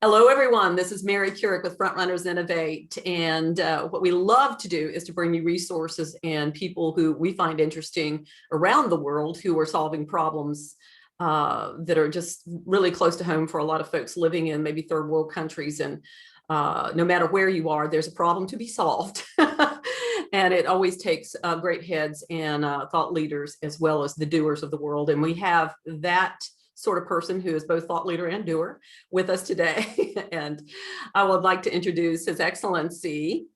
Hello, everyone. This is Mary Kurek with Frontrunners Innovate. And what we love to do is to bring you resources and people who we find interesting around the world who are solving problems that are just really close to home for a lot of folks living in maybe third world countries. And no matter where you are, there's a problem to be solved. And it always takes great heads and thought leaders as well as the doers of the world. And we have that sort of person who is both thought leader and doer with us today. And I would like to introduce His Excellency,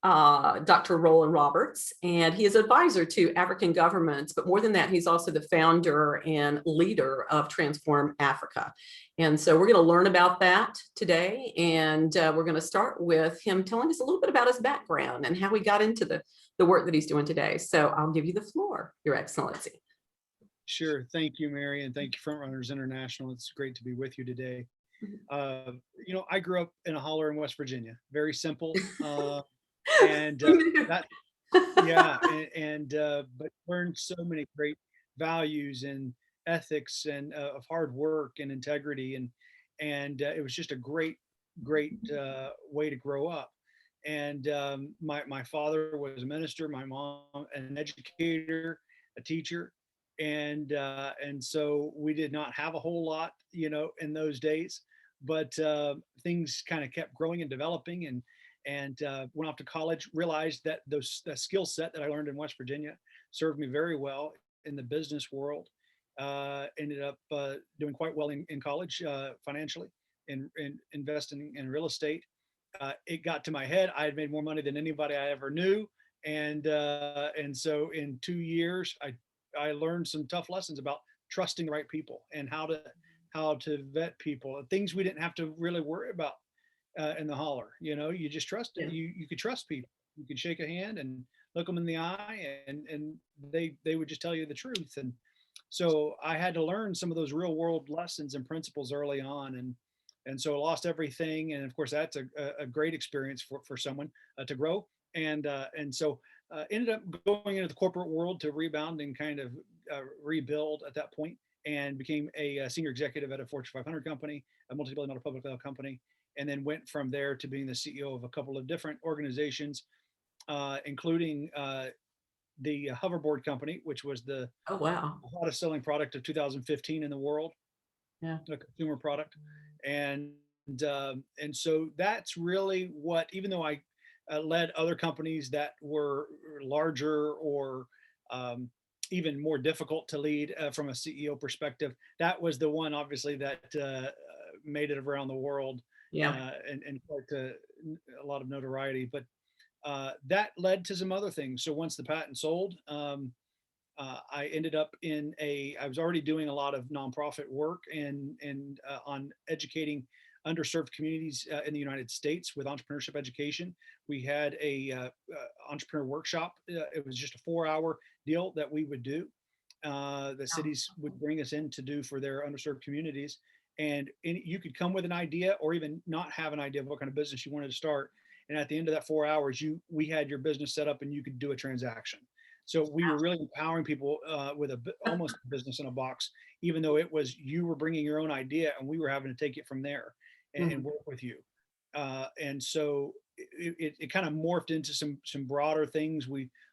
Dr. Rollan Roberts, and he is advisor to African governments, but more than that, he's also the founder and leader of Transform Africa. And so we're going to learn about that today, and we're going to start with him telling us a little bit about his background and how he got into the work that he's doing today. So I'll give you the floor, Your Excellency. Sure. Thank you, Mary, and thank you, Frontrunners International. It's great to be with you today. I grew up in a holler in West Virginia. Very simple, and that, yeah, but learned so many great values and ethics and of hard work and integrity, and it was just a great way to grow up. And my father was a minister, my mom an educator, a teacher. And so we did not have a whole lot, in those days, but things kind of kept growing and developing, and went off to college, realized that the skill set that I learned in West Virginia served me very well in the business world. Ended up doing quite well in college financially, in investing in real estate. It got to my head. I had made more money than anybody I ever knew, and so in 2 years, I learned some tough lessons about trusting the right people and how to vet people, things we didn't have to really worry about in the holler. You just trust it. You could trust people. You could shake a hand and look them in the eye, and they would just tell you the truth. And so I had to learn some of those real world lessons and principles early on, and so I lost everything. And of course, that's a great experience for someone to grow. And so ended up going into the corporate world to rebound and kind of rebuild at that point, and became a senior executive at a Fortune 500 company, a multi-billion-dollar public cloud company, and then went from there to being the CEO of a couple of different organizations, including the hoverboard company, which was the hottest selling product of 2015 in the world, a consumer product. And so that's really what, even though I led other companies that were larger or even more difficult to lead from a CEO perspective, that was the one, obviously, that made it around the world, and quite a lot of notoriety. But that led to some other things. So once the patent sold, I ended up I was already doing a lot of nonprofit work and on educating underserved communities in the United States with entrepreneurship education. We had a entrepreneur workshop. It was just a 4-hour deal that we would do. The cities would bring us in to do for their underserved communities. And you could come with an idea or even not have an idea of what kind of business you wanted to start. And at the end of that 4 hours, we had your business set up and you could do a transaction. So we were really empowering people with almost a business in a box, even though you were bringing your own idea and we were having to take it from there and work with you. And so it kind of morphed into some broader things.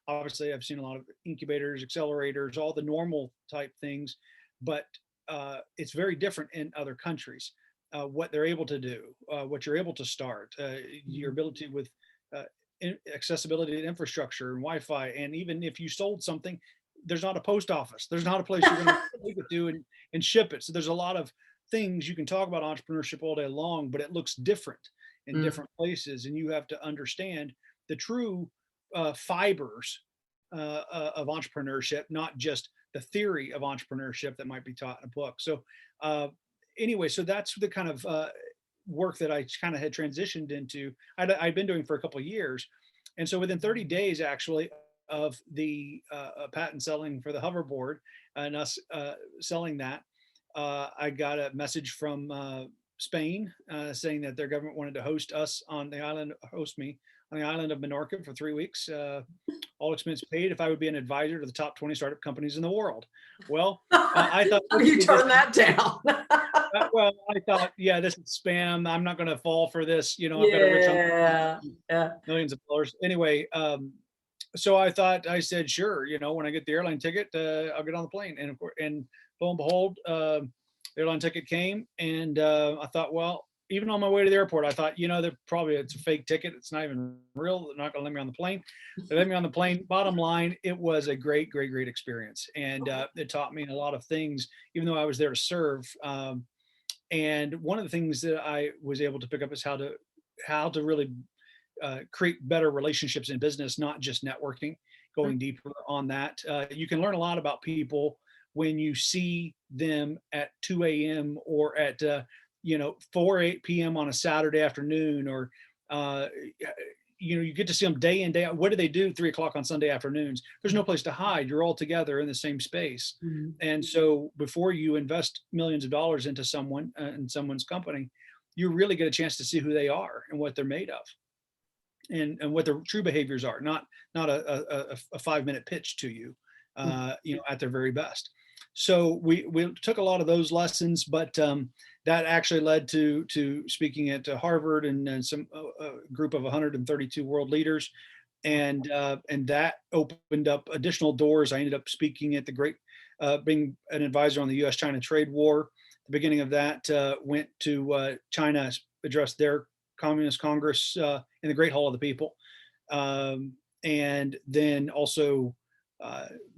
Obviously I've seen a lot of incubators, accelerators, all the normal type things, but it's very different in other countries, what they're able to do, what you're able to start, your ability with accessibility to infrastructure and Wi-Fi. And even if you sold something, there's not a post office. There's not a place you're going to take it to and ship it. So there's a lot of things. You can talk about entrepreneurship all day long, but it looks different in different places. And you have to understand the true fibers of entrepreneurship, not just the theory of entrepreneurship that might be taught in a book. So anyway, so that's the kind of work that I kind of had transitioned into. I'd been doing for a couple of years. And so within 30 days, actually, of the patent selling for the hoverboard and us selling that, I got a message from Spain saying that their government wanted to host me on the island of Menorca for 3 weeks, all expense paid, if I would be an advisor to the top 20 startup companies in the world. Well, I thought you turned that down. Well, I thought, yeah, this is spam. I'm not going to fall for this. I've got a rich uncle, Yeah. Yeah. millions of dollars. Anyway, so I said, sure. When I get the airline ticket, I'll get on the plane. And of course, and lo and behold, the airline ticket came, and I thought, well, even on my way to the airport, I thought, it's a fake ticket. It's not even real. They're not going to let me on the plane. They let me on the plane. Bottom line, it was a great, great, great experience, and it taught me a lot of things, even though I was there to serve. And one of the things that I was able to pick up is how to really create better relationships in business, not just networking. Going deeper on that, you can learn a lot about people when you see them at 2 a.m. or at 8 p.m. on a Saturday afternoon, or uh, you get to see them day in, day out. What do they do 3 o'clock on Sunday afternoons? There's no place to hide. You're all together in the same space. Mhm. And so before you invest millions of dollars into someone in someone's company, you really get a chance to see who they are and what they're made of, and what their true behaviors are, not a 5-minute pitch to you, at their very best. So we took a lot of those lessons, but that actually led to speaking at Harvard and some group of 132 world leaders, and that opened up additional doors. I ended up speaking at the great, being an advisor on the U.S.-China trade war. The beginning of that, went to China, addressed their Communist Congress in the Great Hall of the People, and then also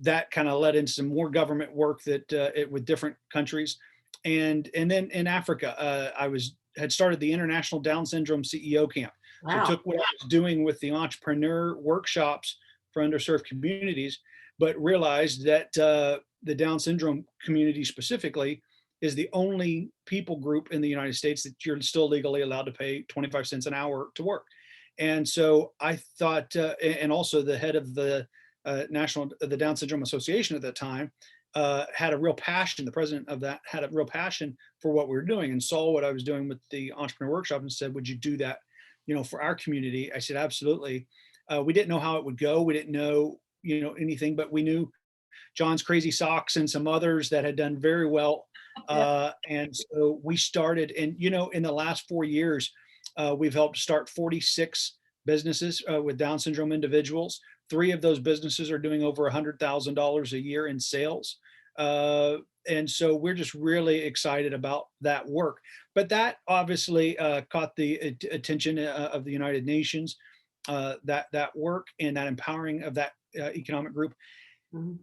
that kind of led into some more government work with different countries, and then in Africa, had started the International Down Syndrome CEO Camp. So Wow. took what I was doing with the entrepreneur workshops for underserved communities, but realized that the Down syndrome community specifically is the only people group in the United States that you're still legally allowed to pay 25 cents an hour to work. And so I thought, and also the head of the the Down Syndrome Association at that time, had a real passion. The president of that had a real passion for what we were doing, and saw what I was doing with the entrepreneur workshop, and said, "Would you do that, for our community?" I said, "Absolutely." We didn't know how it would go. We didn't know, anything, but we knew John's Crazy Socks and some others that had done very well. And so we started, and in the last 4 years, we've helped start 46 businesses with Down syndrome individuals. 3 of those businesses are doing over $100,000 a year in sales. And so we're just really excited about that work. But that obviously caught the attention of the United Nations, that work and that empowering of that economic group. Mhm.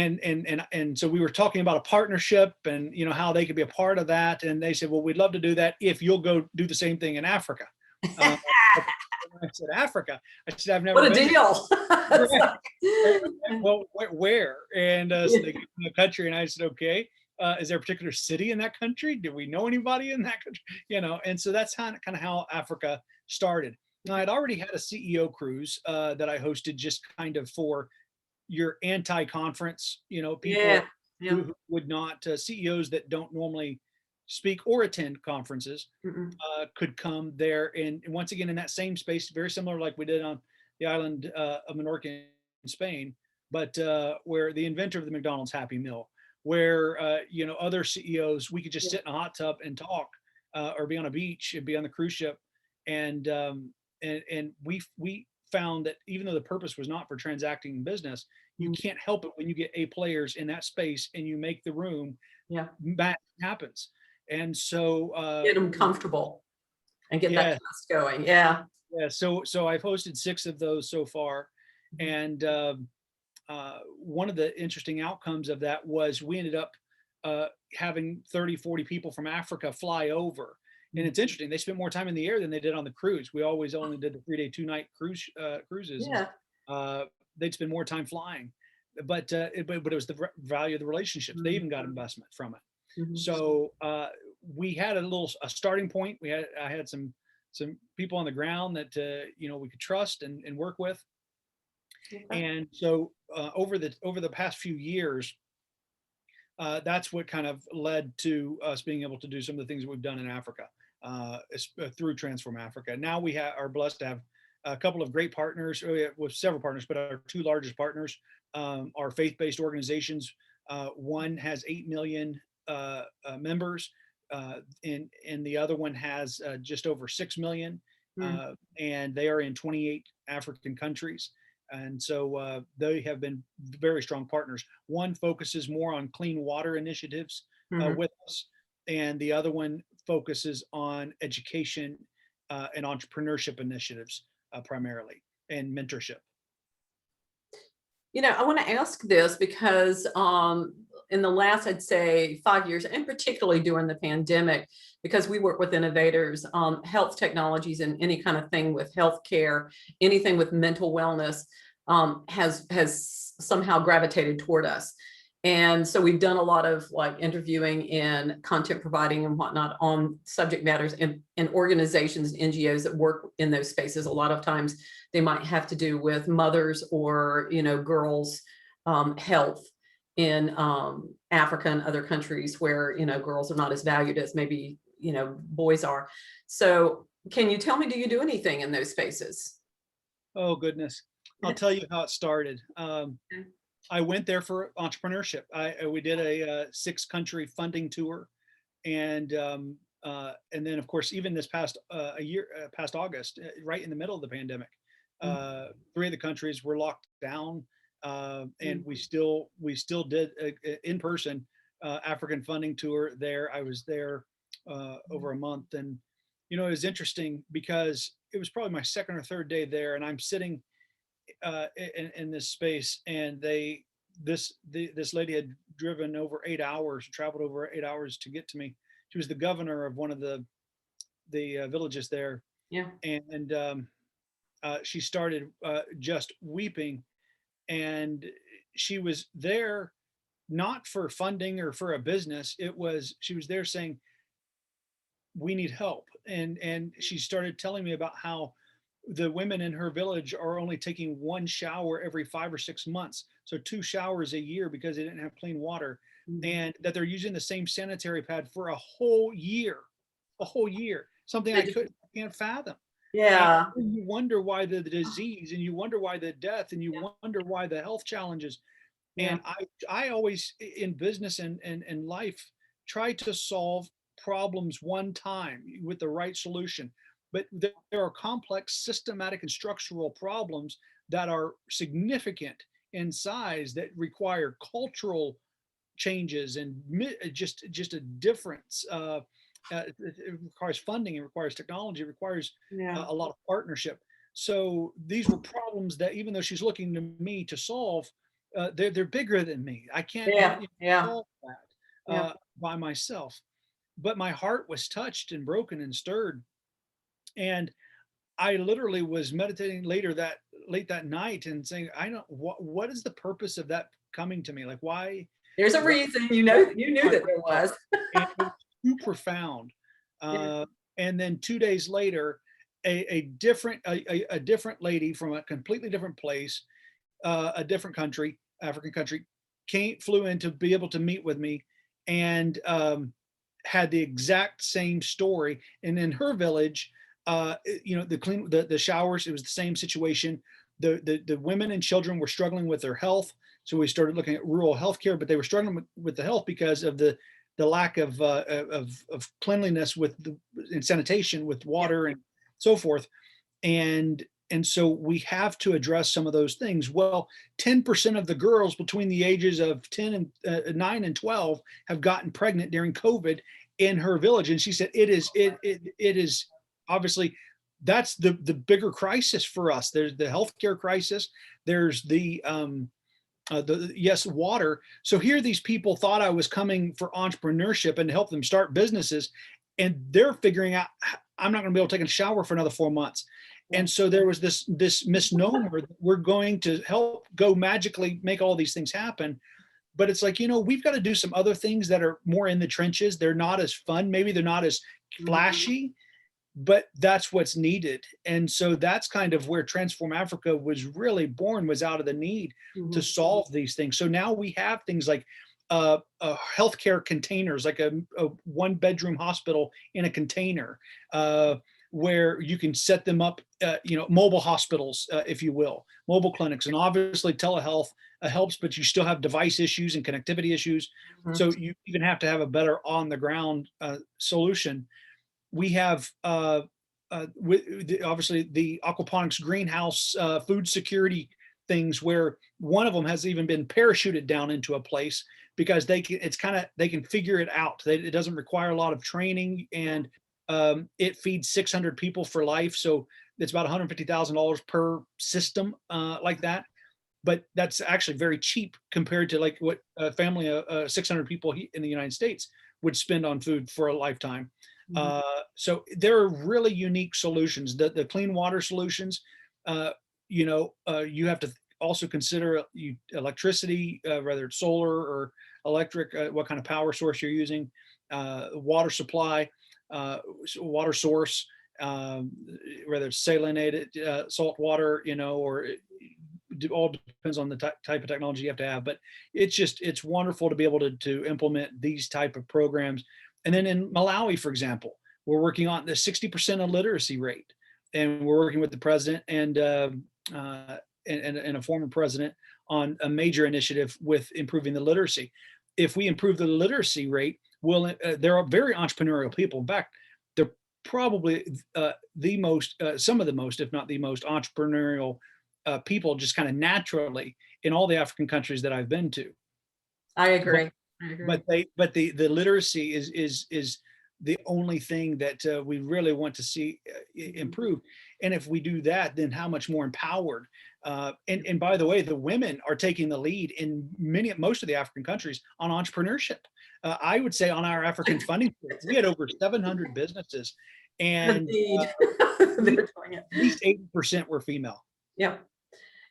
And so we were talking about a partnership, and how they could be a part of that, and they said, well, we'd love to do that if you'll go do the same thing in Africa. uh, I said, Africa? I said, I've never What a been deal. there. Well, where? And so they gave me a country, and I said, okay, is there a particular city in that country? Do we know anybody in that country? And so that's kind of how Africa started. Now, I'd already had a CEO cruise that I hosted, just kind of for your anti-conference, people Yeah. Yeah. who would not, CEOs that don't normally speak or attend conferences, Mm-mm. could come there. And once again, in that same space, very similar like we did on the island of Menorca in Spain, but where the inventor of the McDonald's Happy Meal, where, other CEOs, we could just sit in a hot tub and talk, or be on a beach and be on the cruise ship. And we found that even though the purpose was not for transacting business, you can't help it when you get A players in that space and you make the room, Yeah. that happens. And so Get them comfortable and get that yeah, trust going. Yeah. yeah. So I've hosted 6 of those so far, and one of the interesting outcomes of that was we ended up having 30, 40 people from Africa fly over. And it's interesting, they spent more time in the air than they did on the cruise. We always only did the 3-day, 2-night cruises. Yeah. They'd spend more time flying, but it was the value of the relationships. They even got investment from it. Mhm. So we had a starting point. I had some people on the ground that we could trust and work with. Okay. And so over the past few years, that's what kind of led to us being able to do some of the things that we've done in Africa, through Transform Africa. Now we are blessed to have a couple of great partners, with several partners, but our 2 largest partners are faith-based organizations. One has 8 million members, and the other one has just over 6 million, and they are in 28 African countries. And so they have been very strong partners. One focuses more on clean water initiatives with us, and the other one focuses on education and entrepreneurship initiatives primarily, and mentorship. You know, I want to ask this because in the last, I'd say 5 years, and particularly during the pandemic, because we work with innovators, health technologies and any kind of thing with healthcare, anything with mental wellness has somehow gravitated toward us. And so we've done a lot of like interviewing and content providing and whatnot on subject matters and organizations and NGOs that work in those spaces. A lot of times they might have to do with mothers or, you know, girls' health in Africa and other countries where, you know, girls are not as valued as maybe, you know, boys are. So can you tell me, do you do anything in those spaces? Oh, goodness. I'll tell you how it started. I went there for entrepreneurship. We did a 6-country funding tour, and then of course even this past past August, right in the middle of the pandemic, 3 of the countries were locked down, and we still did a in-person African funding tour there. I was there over a month, and you know, it was interesting because it was probably my second or third day there, and I'm sitting in this space, and this lady had driven over 8 hours, traveled over 8 hours to get to me. She was the governor of one of the villages there. Yeah. And she started just weeping, and she was there not for funding or for a business. She was there saying, we need help. And she started telling me about how the women in her village are only taking 1 shower every 5 or 6 months. So 2 showers a year because they didn't have clean water, and that they're using the same sanitary pad for a whole year, something I can't fathom. Yeah. And you wonder why the disease, and you wonder why the death, and you wonder why the health challenges. Yeah. And I always in business and life try to solve problems one time with the right solution. But there are complex systematic and structural problems that are significant in size that require cultural changes and just a difference. It requires funding, it requires technology, it requires Yeah. a lot of partnership. So these were problems that, even though she's looking to me to solve, they're bigger than me. I can't Yeah. Yeah. solve that Yeah. by myself. But my heart was touched and broken and stirred, and I literally was meditating late that night and saying, I don't, what is the purpose of that coming to me? Like, why? There's a why reason, you know, you knew that there was. and it was too profound. Yeah. And then 2 days later, a different lady from a completely different place, a different country, African country, flew in to be able to meet with me, and had the exact same story. And in her village, you know, the showers, it was the same situation. The women and children were struggling with their health, so we started looking at rural healthcare, but they were struggling with the health because of the lack of cleanliness and sanitation with water and so forth. And so we have to address some of those things. Well, 10% of the girls between the ages of 9 and 12 have gotten pregnant during COVID in her village. And she said, it is obviously, that's the bigger crisis for us. There's the healthcare crisis. There's the water. So here these people thought I was coming for entrepreneurship and to help them start businesses, and they're figuring out, I'm not going to be able to take a shower for another 4 months. And so there was this misnomer that we're going to help go magically make all these things happen. But it's like, you know, we've got to do some other things that are more in the trenches. They're not as fun. Maybe they're not as flashy, but that's what's needed. And so that's kind of where Transform Africa was really born, was out of the need to solve these things. So now we have things like healthcare containers, like a 1-bedroom hospital in a container, where you can set them up, mobile hospitals, if you will, mobile clinics. And obviously telehealth helps, but you still have device issues and connectivity issues. Mhm. So you even have to have a better on the ground solution. We have obviously the aquaponics greenhouse food security things, where one of them has even been parachuted down into a place because they can figure it out. It doesn't require a lot of training, and it feeds 600 people for life. So it's about $150,000 per system, like that. But that's actually very cheap compared to like what a family of 600 people in the United States would spend on food for a lifetime. Mhm. So there are really unique solutions. The clean water solutions, you have to also consider electricity, whether it's solar or electric, what kind of power source you're using, water supply, water source, um, whether it's salinated salt water, or it all depends on the type of technology you have to have. But it's wonderful to be able to implement these type of programs. And then in Malawi, for example, we're working on the 60% illiteracy rate, and we're working with the president and a former president on a major initiative with improving the literacy. If we improve the literacy rate, there are very entrepreneurial people. In fact, they're probably some of the most, if not the most entrepreneurial people, just kind of naturally, in all the African countries that I've been to. I But agree. I agree. the literacy is the only thing that we really want to see improve. And if we do that, then how much more empowered. And by the way, the women are taking the lead in most of the African countries on entrepreneurship. I would say on our African funding, we had over 700 businesses, and Indeed. at They're doing it. least 80% were female. Yeah.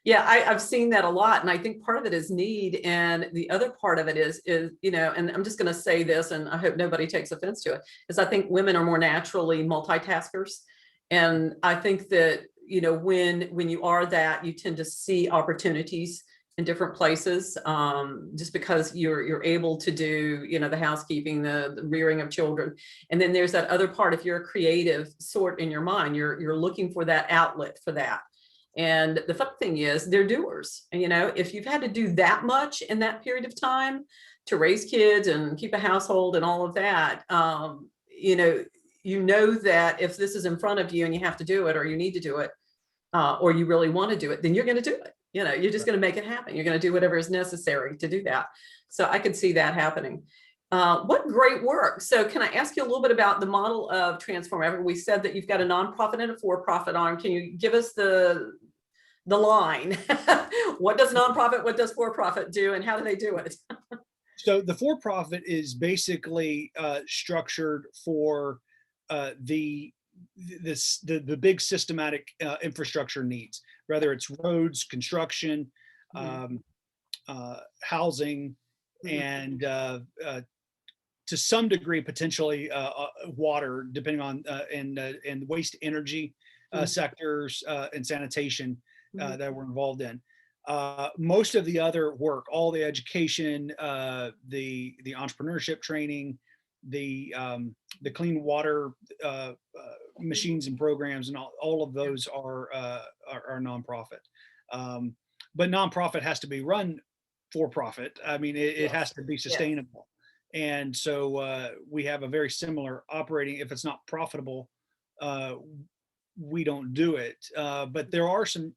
Yeah, I've seen that a lot. And I think part of it is need. And the other part of it is, and I'm just going to say this, and I hope nobody takes offense to it, is I think women are more naturally multitaskers. And I think that, when you are that, you tend to see opportunities in different places, just because you're able to do, the housekeeping, the rearing of children. And then there's that other part. If you're a creative sort in your mind, you're looking for that outlet for that. And the fun thing is they're doers. And, if you've had to do that much in that period of time to raise kids and keep a household and all of that, that if this is in front of you and you have to do it, or you need to do it, or you really want to do it, then you're going to do it. You're just going to make it happen. You're going to do whatever is necessary to do that. So I could see that happening. What great work. So can I ask you a little bit about the model of Transform Africa? We said that you've got a nonprofit and a for-profit arm. Can you give us the line? What does nonprofit, what does for-profit do, and how do they do it? So the for-profit is basically structured for the big systematic infrastructure needs, whether it's roads, construction, housing, and to some degree potentially water, depending on and waste energy sectors and sanitation that we're involved in. Most of the other work, all the education, the entrepreneurship training, the clean water machines and programs, and all of those are nonprofit. But nonprofit has to be run for profit. I mean, it has to be sustainable. And so we have a very similar operating. If it's not profitable, we don't do it. But there are some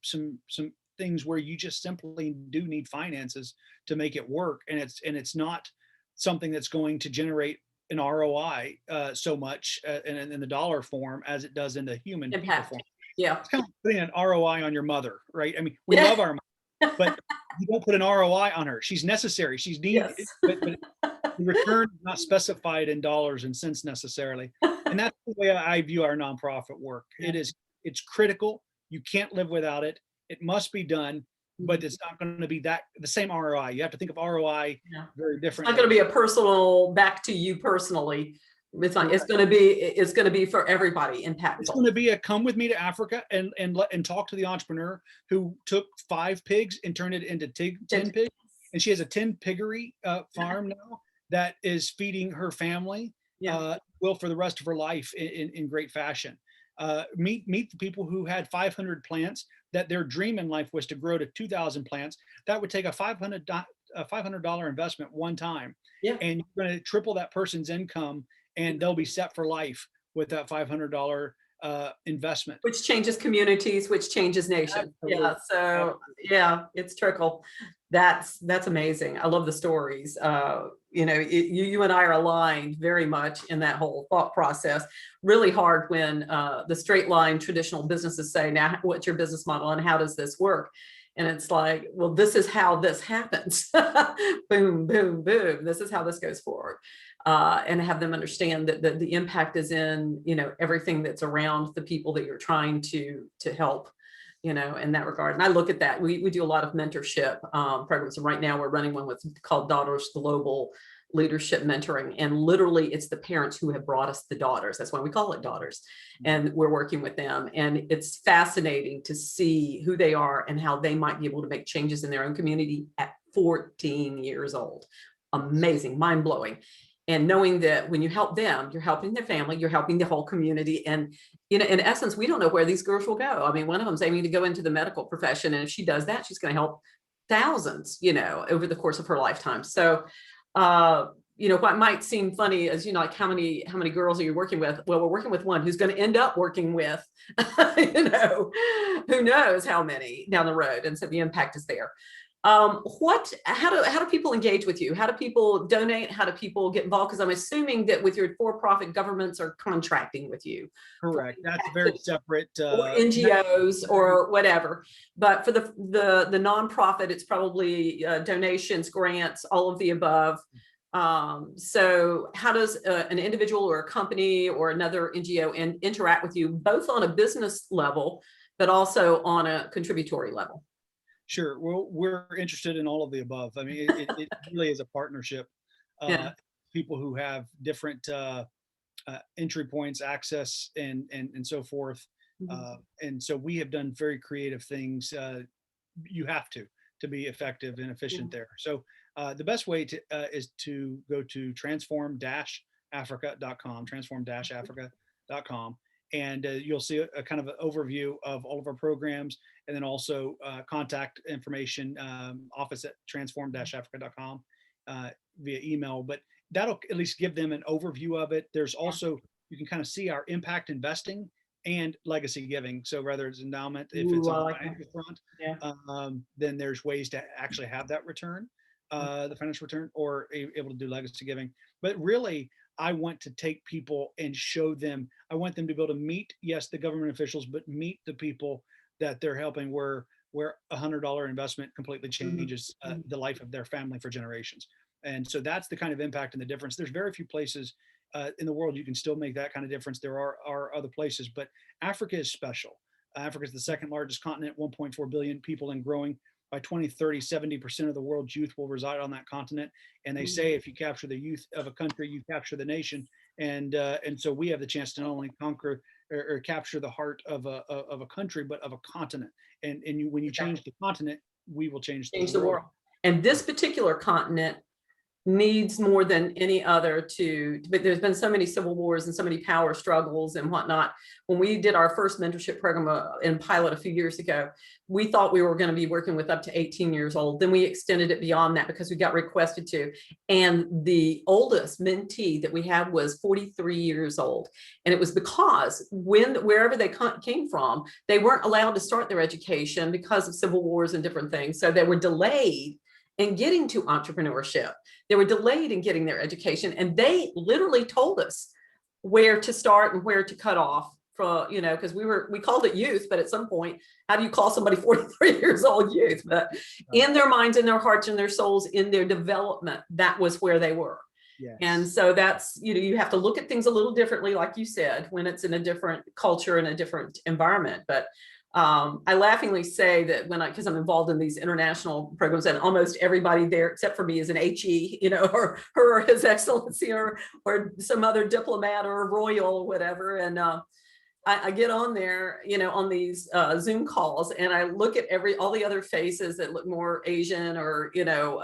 things where you just simply do need finances to make it work, and it's not something that's going to generate an ROI so much in the dollar form as it does in the human people form. Yeah, it's kind of putting an ROI on your mother, right? I mean, we love our mother, but you don't put an ROI on her. She's necessary. She's needed, but the return is not specified in dollars and cents necessarily. And that's the way I view our nonprofit work. It's critical. You can't live without it. It must be done, but it's not going to be the same ROI. You have to think of ROI very differently. It's not going to be a personal back to you personally. It's not. It's going to be for everybody impactful. It's going to be a come with me to Africa and talk to the entrepreneur who took 5 pigs and turned it into 10 pigs, and she has a 10 piggery farm now that is feeding her family for the rest of her life in great fashion. meet the people who had 500 plants that their dream in life was to grow to 2,000 plants. That would take a $500 investment one time, Yeah. and you're going to triple that person's income, and they'll be set for life with that $500 investment. Which changes communities, which changes nations. Absolutely. Yeah. So yeah, it's trickle. That's amazing. I love the stories. You know, you and I are aligned very much in that whole thought process. Really hard when the straight line traditional businesses say, now what's your business model and how does this work? And it's like, well, this is how this happens. Boom, boom, boom. This is how this goes forward. And have them understand that the impact is in, you know, everything that's around the people that you're trying to help, you know, in that regard. And I look at that. We do a lot of mentorship programs. And right now we're running one called Daughters Global Leadership Mentoring. And literally it's the parents who have brought us the daughters. That's why we call it Daughters. And we're working with them. And it's fascinating to see who they are and how they might be able to make changes in their own community at 14 years old. Amazing, mind blowing. And knowing that when you help them, you're helping their family, you're helping the whole community. And, you know, in essence, we don't know where these girls will go. I mean, one of them's aiming to go into the medical profession. And if she does that, she's going to help thousands, you know, over the course of her lifetime. So, you know, what might seem funny is, you know, like how many girls are you working with? Well, we're working with one who's going to end up working with, you know, who knows how many down the road. And so the impact is there. How do people engage with you? How do people donate? How do people get involved? Because I'm assuming that with your for-profit, governments are contracting with you. Correct. That's very separate. Or NGOs or whatever. But for the nonprofit, it's probably donations, grants, all of the above. So how does an individual or a company or another NGO interact with you, both on a business level, but also on a contributory level? Sure. Well, we're interested in all of the above. I mean, it really is a partnership. Yeah. People who have different entry points, access, and so forth. Mhm. And so we have done very creative things. You have to be effective and efficient there. So the best way to is to go to transform-africa.com, transform-africa.com. And you'll see a kind of an overview of all of our programs, and then also contact information, office at transform-africa.com via email. But that'll at least give them an overview of it. There's also, you can kind of see our impact investing and legacy giving. So whether it's endowment, if it's on the financial front, then there's ways to actually have that return, the financial return, or able to do legacy giving. But really, I want to take people and show them, I want them to be able to meet, yes, the government officials, but meet the people that they're helping, where $100 investment completely changes the life of their family for generations. And so that's the kind of impact and the difference. There's very few places in the world you can still make that kind of difference. There are other places, but Africa is special. Africa is the second largest continent, 1.4 billion people and growing. By 2030, 70% of the world's youth will reside on that continent. And they say if you capture the youth of a country, you capture the nation. And so we have the chance to not only conquer or capture the heart of a country, but of a continent. And when you change the continent, we will change the world. And this particular continent needs more than any other but there's been so many civil wars and so many power struggles and whatnot. When we did our first mentorship program in pilot a few years ago, we thought we were going to be working with up to 18 years old. Then we extended it beyond that because we got requested to. And the oldest mentee that we had was 43 years old. And it was because wherever they came from, they weren't allowed to start their education because of civil wars and different things. So they were delayed in getting to entrepreneurship. They were delayed in getting their education, and they literally told us where to start and where to cut off for, you know, because we called it youth, but at some point, how do you call somebody 43 years old youth? But in their minds, in their hearts, in their souls, in their development, that was where they were. Yes. And so that's, you know, you have to look at things a little differently, like you said, when it's in a different culture and a different environment. But I laughingly say that because I'm involved in these international programs, and almost everybody there except for me is an HE, you know, or her or His Excellency, or some other diplomat or royal or whatever. And I get on there, you know, on these Zoom calls, and I look at all the other faces that look more Asian or, you know,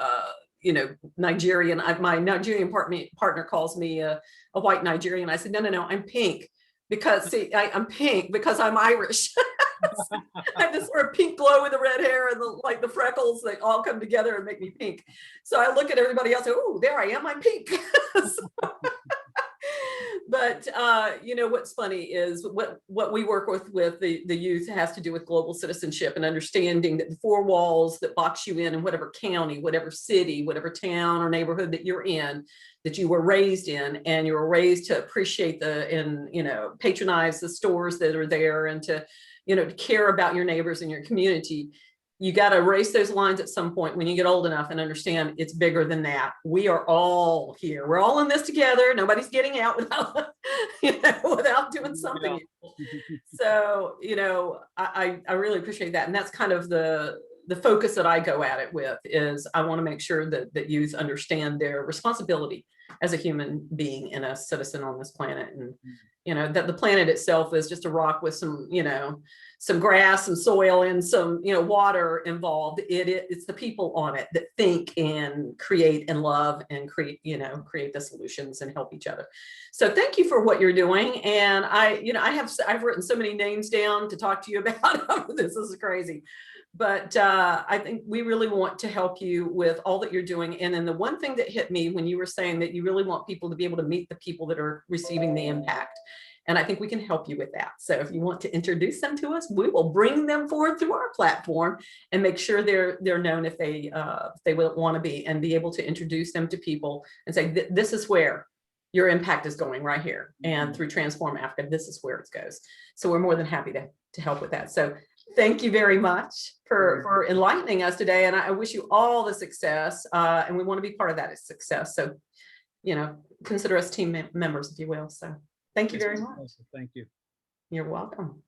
Nigerian. My Nigerian partner calls me a white Nigerian. I said, no, I'm pink. because see, I'm pink because I'm Irish. I have this sort of pink glow with the red hair and the freckles that all come together and make me pink. So I look at everybody else, oh, there I am, I'm pink. But you know, what's funny is what we work with the youth has to do with global citizenship and understanding that the four walls that box you in whatever county, whatever city, whatever town or neighborhood that you're in, that you were raised in, and you were raised to appreciate you know, patronize the stores that are there, and to, you know, to care about your neighbors and your community. You got to erase those lines at some point when you get old enough and understand it's bigger than that. We are all here. We're all in this together. Nobody's getting out without, you know, without doing something. Yeah. So, you know, I really appreciate that. And that's kind of the focus that I go at it with, is I want to make sure that youth understand their responsibility as a human being and a citizen on this planet. And, you know, that the planet itself is just a rock with some, you know, some grass, some soil, and some, you know, water involved. It's the people on it that think and create and love and create the solutions and help each other. So thank you for what you're doing. And I've written so many names down to talk to you about. This is crazy. But I think we really want to help you with all that you're doing. And then the one thing that hit me when you were saying that you really want people to be able to meet the people that are receiving the impact. And I think we can help you with that. So if you want to introduce them to us, we will bring them forward through our platform and make sure they're known if they will want to be, and be able to introduce them to people and say, this is where your impact is going right here. And through Transform Africa, this is where it goes. So we're more than happy to help with that. So thank you very much for enlightening us today. And I wish you all the success. And we want to be part of that success. So, you know, consider us team members, if you will. So thank you very much. Thank you. You're welcome.